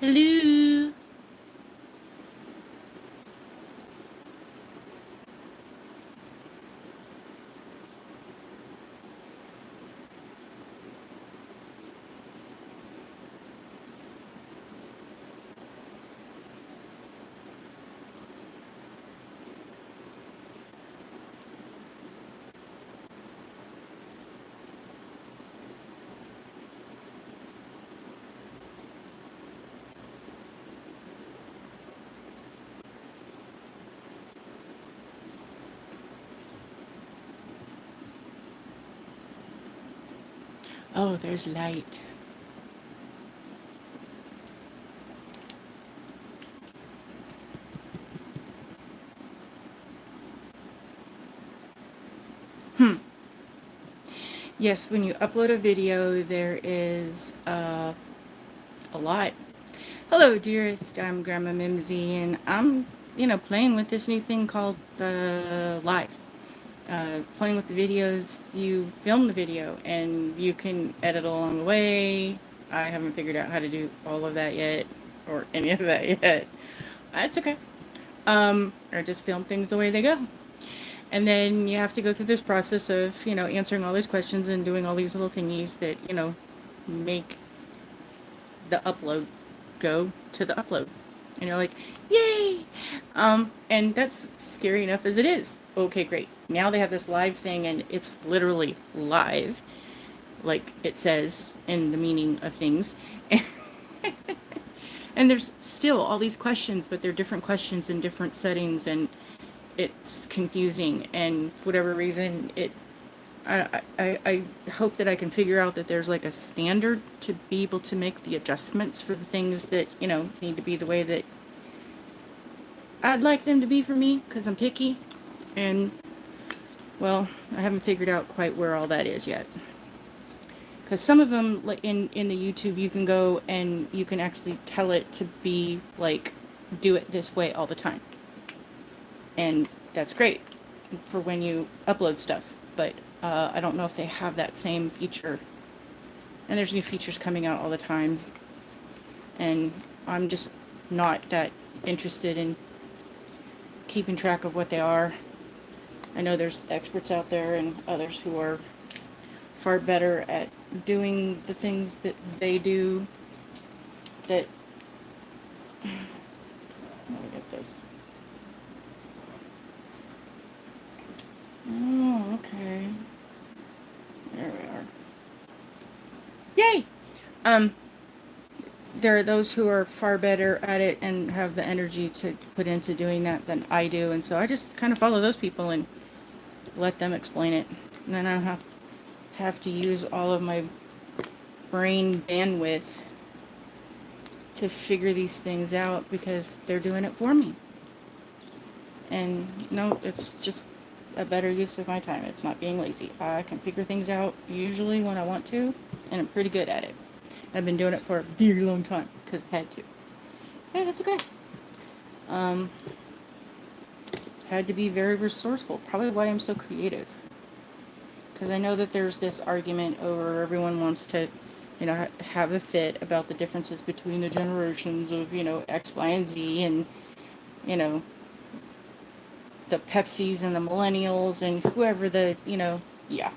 Hello. Oh, there's light. Yes, when you upload a video, there is a lot. Hello, dearest. I'm Grandma Mimsy, and I'm, playing with this new thing called Live. Playing with the videos, you film the video, and you can edit along the way. I haven't figured out how to do all of that yet, or any of that yet. That's okay. Or just film things the way they go. And then you have to go through this process of, answering all these questions and doing all these little thingies that, make the upload go to the upload. And you're like, yay! And that's scary enough as it is. Okay, great. Now they have this live thing and it's literally live, like it says in the meaning of things. And there's still all these questions, but they're different questions in different settings, and it's confusing. And for whatever reason, I hope that I can figure out that there's like a standard to be able to make the adjustments for the things that, need to be the way that I'd like them to be for me, because I'm picky. And, well, I haven't figured out quite where all that is yet. Because some of them, like in the YouTube, you can go and you can actually tell it to be like, do it this way all the time. And that's great for when you upload stuff. But I don't know if they have that same feature. And there's new features coming out all the time. And I'm just not that interested in keeping track of what they are. I know there's experts out there and others who are far better at doing the things that they do that... Let me get this. Oh, okay. There we are. Yay! There are those who are far better at it and have the energy to put into doing that than I do, and so I just kind of follow those people and let them explain it. And then I don't have to use all of my brain bandwidth to figure these things out because they're doing it for me. And no, it's just a better use of my time. It's not being lazy. I can figure things out usually when I want to, and I'm pretty good at it. I've been doing it for a very long time because I had to. Hey, that's okay. Had to be very resourceful. Probably why I'm so creative. Because I know that there's this argument over everyone wants to, have a fit about the differences between the generations of, X, Y, and Z, and, the Pepsis and the millennials and whoever yeah.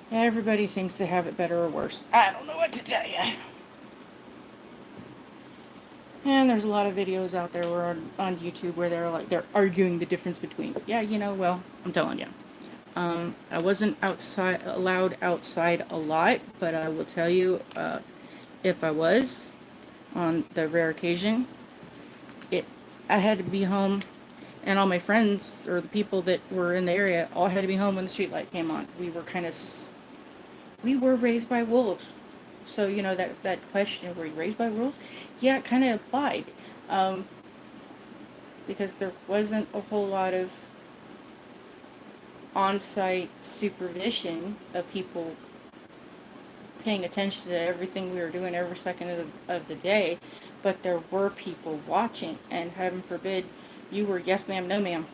Everybody thinks they have it better or worse. I don't know what to tell you. And there's a lot of videos out there where on YouTube where they're arguing the difference between. Yeah, well, I'm telling you. I wasn't allowed outside a lot, but I will tell you, if I was, on the rare occasion, I had to be home, and all my friends or the people that were in the area all had to be home when the street light came on. We were raised by wolves. So, that question, were you raised by wolves? Yeah, it kind of applied. Because there wasn't a whole lot of on-site supervision of people paying attention to everything we were doing every second of the day, but there were people watching, and heaven forbid you were yes ma'am, no ma'am.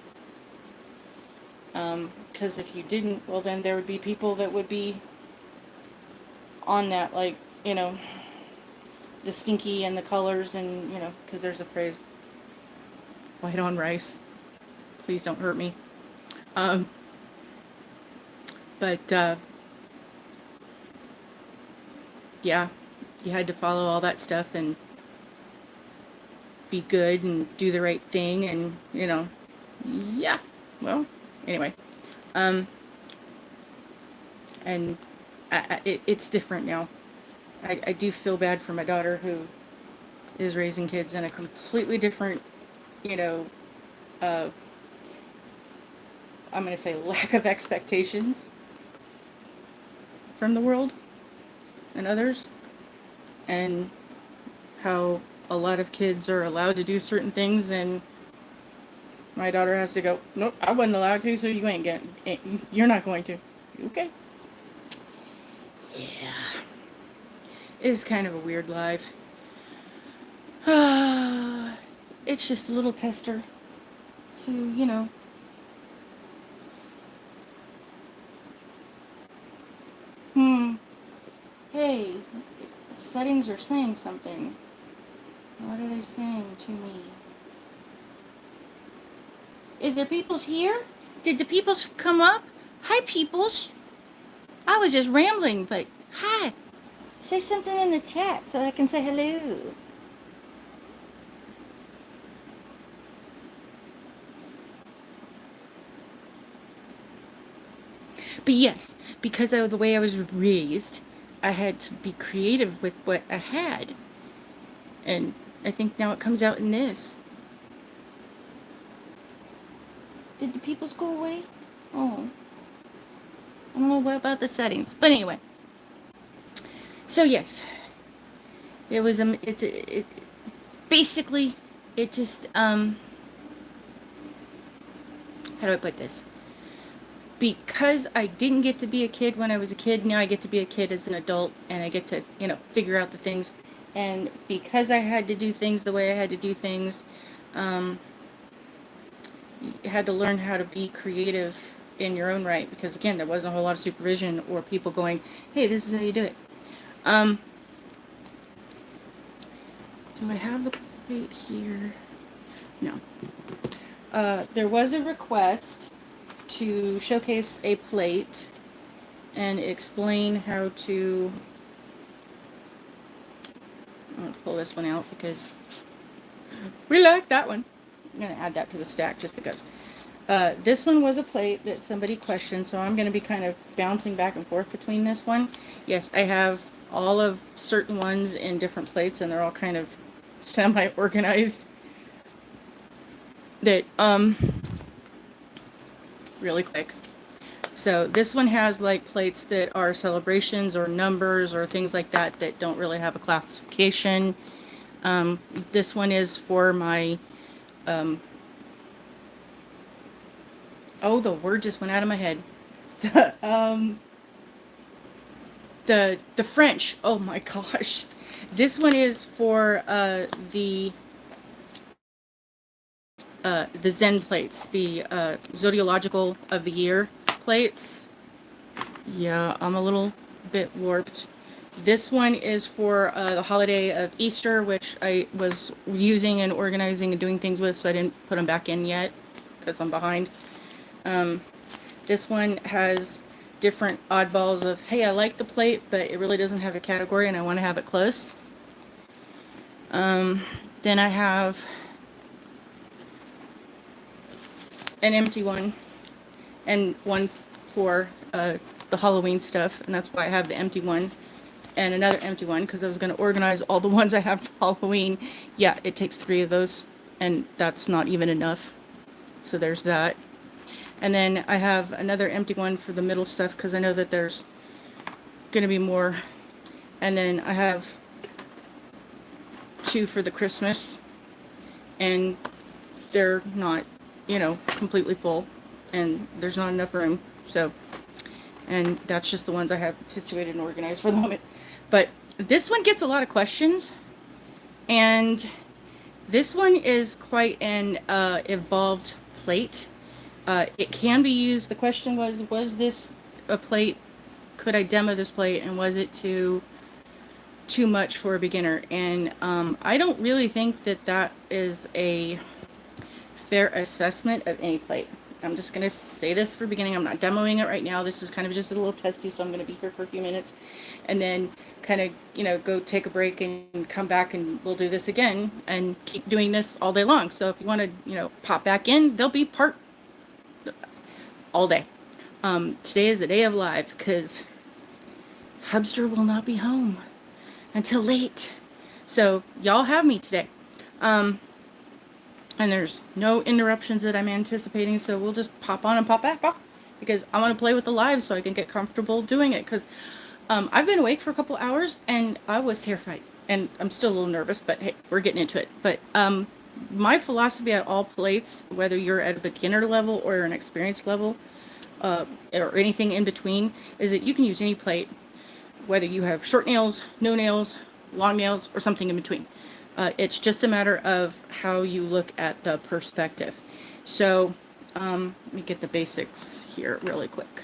Because if you didn't, well, then there would be people that would be on that, like, the stinky and the colors, and because there's a phrase, white on rice. Please don't hurt me. Um, but yeah, you had to follow all that stuff and be good and do the right thing, and yeah. Well, anyway, and it's different now. I do feel bad for my daughter who is raising kids in a completely different, I'm going to say lack of expectations from the world and others, and how a lot of kids are allowed to do certain things, and my daughter has to go, nope, I wasn't allowed to, so you're not going to. Okay. Yeah. It's kind of a weird life. It's just a little tester to, Hey, settings are saying something. What are they saying to me? Is there peoples here? Did the peoples come up? Hi, peoples. I was just rambling, but hi. Say something in the chat so I can say hello. But yes, because of the way I was raised, I had to be creative with what I had. And I think now it comes out in this. Did the peoples go away? Oh. I don't know what about the settings. But anyway. So yes. It was basically it just how do I put this? Because I didn't get to be a kid when I was a kid, now I get to be a kid as an adult, and I get to, figure out the things. And because I had to do things the way I had to do things, you had to learn how to be creative in your own right, because again, there wasn't a whole lot of supervision or people going, hey, this is how you do it. Do I have the plate here? No. There was a request to showcase a plate and explain how to, I'm going to pull this one out because we like that one. I'm going to add that to the stack just because. This one was a plate that somebody questioned, so I'm going to be kind of bouncing back and forth between this one. Yes, I have all of certain ones in different plates, and they're all kind of semi-organized. That, really quick. So this one has like plates that are celebrations or numbers or things like that that don't really have a classification. This one is for my, oh, the word just went out of my head. The French. Oh my gosh. This one is for the Zen plates, the zodiological of the year plates. Yeah, I'm a little bit warped. This one is for the holiday of Easter, which I was using and organizing and doing things with, so I didn't put them back in yet because I'm behind. This one has different oddballs of, hey, I like the plate, but it really doesn't have a category and I want to have it close. Then I have an empty one and one for the Halloween stuff, and that's why I have the empty one and another empty one, because I was going to organize all the ones I have for Halloween. Yeah, it takes 3 of those, and that's not even enough. So there's that. And then I have another empty one for the middle stuff, because I know that there's going to be more. And then I have 2 for the Christmas, and they're not, completely full, and there's not enough room. So, and that's just the ones I have situated and organized for the moment. But this one gets a lot of questions, and this one is quite an evolved plate. It can be used. The question was this a plate? Could I demo this plate, and was it to too much for a beginner. And I don't really think that that is a fair assessment of any plate. I'm just going to say this for beginning. I'm not demoing it right now. This is kind of just a little testy, so I'm going to be here for a few minutes and then kind of, you know, go take a break and come back, and we'll do this again and keep doing this all day long. So if you want to, you know, pop back in, there'll be part all day. Today is the day of live because Hubster will not be home until late. So y'all have me today. And there's no interruptions that I'm anticipating, so we'll just pop on and pop back off because I want to play with the live so I can get comfortable doing it, because I've been awake for a couple hours and I was terrified, and I'm still a little nervous, but hey, we're getting into it. But my philosophy at all plates, whether you're at a beginner level or an experienced level, or anything in between, is that you can use any plate, whether you have short nails, no nails, long nails, or something in between. It's just a matter of how you look at the perspective. So let me get the basics here really quick.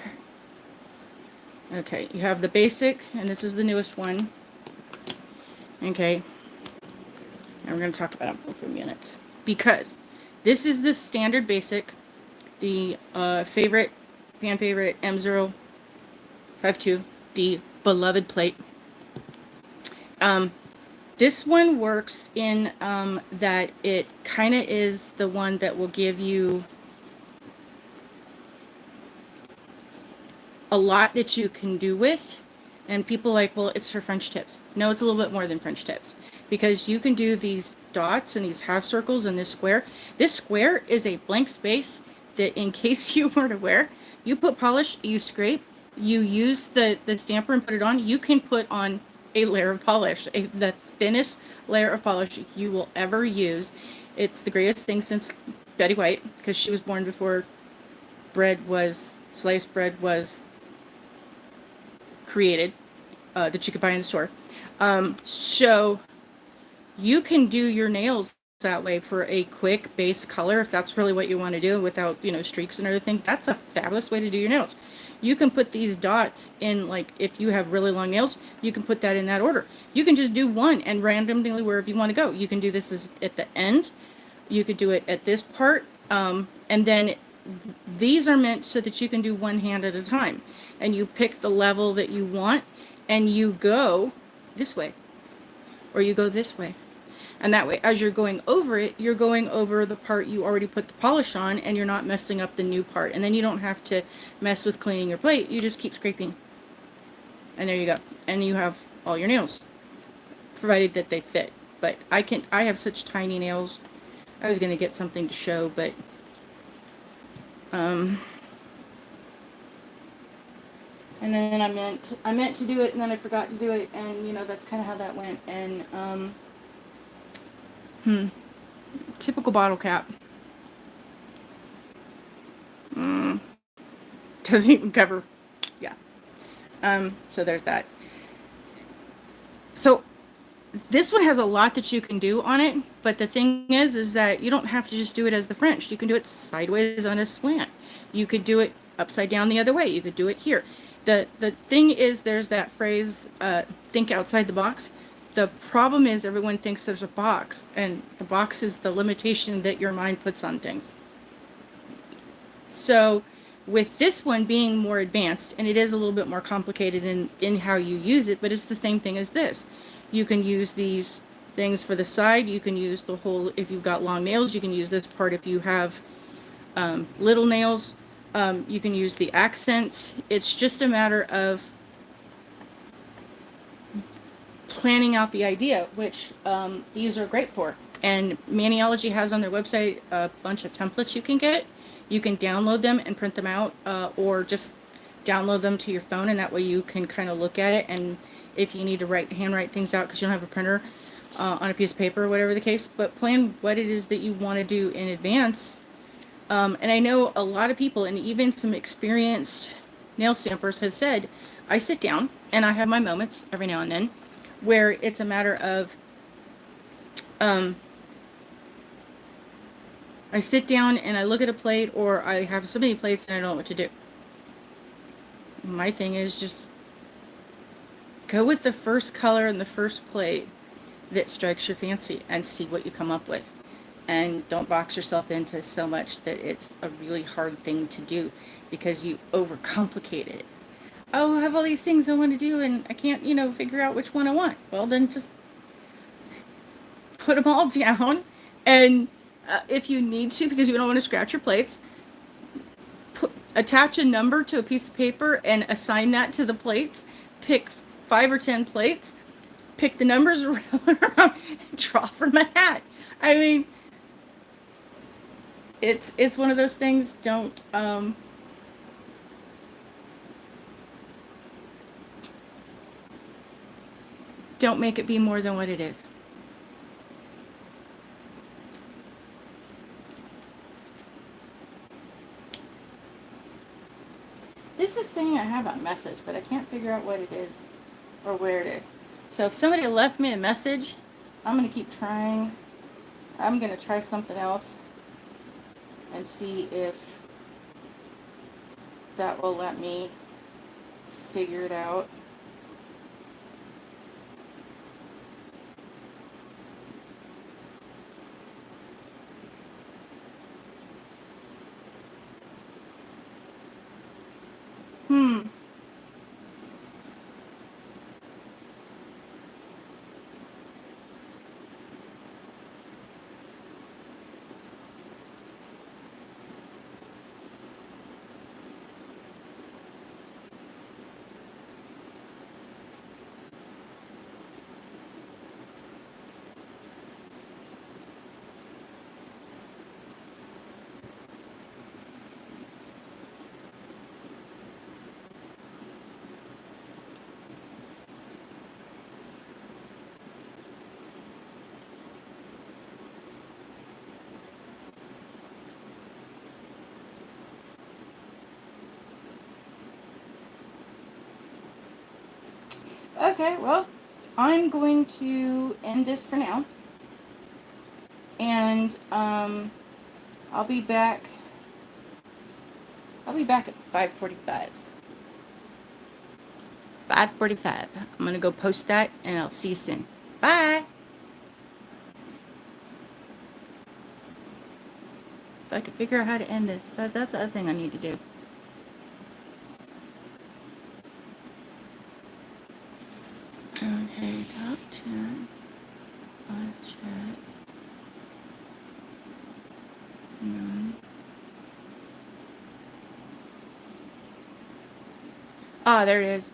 Okay, you have the basic, and this is the newest one. Okay, and we're going to talk about it for a few minutes because this is the standard basic, the fan favorite M052, the beloved plate. This one works in that it kind of is the one that will give you a lot that you can do with. And people are like, well, it's for French tips. No, it's a little bit more than French tips, because you can do these dots and these half circles and this square. This square is a blank space that, in case you weren't aware, you put polish, you scrape, you use the stamper and put it on. You can put on a layer of polish, the thinnest layer of polish you will ever use. It's the greatest thing since Betty White, because she was born before sliced bread was created, that you could buy in the store. So you can do your nails that way for a quick base color, if that's really what you want to do, without, you know, streaks and everything. That's a fabulous way to do your nails. You can put these dots in, like, if you have really long nails, you can put that in that order. You can just do one and randomly wherever you want to go. You can do this at the end. You could do it at this part. And then these are meant so that you can do one hand at a time. And you pick the level that you want and you go this way or you go this way. And that way, as you're going over it, you're going over the part you already put the polish on, and you're not messing up the new part. And then you don't have to mess with cleaning your plate. You just keep scraping. And there you go. And you have all your nails, provided that they fit. But I have such tiny nails. I was going to get something to show, but and then I meant to do it, and then I forgot to do it, and, you know, that's kind of how that went. And typical bottle cap. Doesn't even cover. Yeah. So there's that. So this one has a lot that you can do on it, but the thing is that you don't have to just do it as the French. You can do it sideways on a slant. You could do it upside down the other way. You could do it here. The thing is, there's that phrase, think outside the box. The problem is everyone thinks there's a box, and the box is the limitation that your mind puts on things. So with this one being more advanced, and it is a little bit more complicated in how you use it, but it's the same thing as this. You can use these things for the side. You can use the whole, if you've got long nails, you can use this part. If you have little nails, you can use the accents. It's just a matter of planning out the idea, which these are great for. And Maniology has on their website a bunch of templates you can get. You can download them and print them out, or just download them to your phone, and that way you can kind of look at it. And if you need to handwrite things out because you don't have a printer, on a piece of paper or whatever the case, but plan what it is that you want to do in advance. And I know a lot of people, and even some experienced nail stampers, have said, I sit down and I have my moments every now and then where it's a matter of I sit down and I look at a plate, or I have so many plates and I don't know what to do. My thing is just Go with the first color and the first plate that strikes your fancy and see what you come up with. And don't box yourself into so much that it's a really hard thing to do because you overcomplicate it. Oh, I have all these things I want to do and I can't, figure out which one I want. Well, then just put them all down. And if you need to, because you don't want to scratch your plates, attach a number to a piece of paper and assign that to the plates. Pick 5 or 10 plates, pick the numbers around, and draw from a hat. I mean, it's one of those things. Don't make it be more than what it is. This is saying I have a message, but I can't figure out what it is or where it is. So if somebody left me a message, I'm going to keep trying. I'm going to try something else and see if that will let me figure it out. Okay, well, I'm going to end this for now. And I'll be back at 5:45. 5:45. I'm going to go post that and I'll see you soon. Bye. If I could figure out how to end this. That's the other thing I need to do. Okay, top 10. Chat. None. Ah, there it is.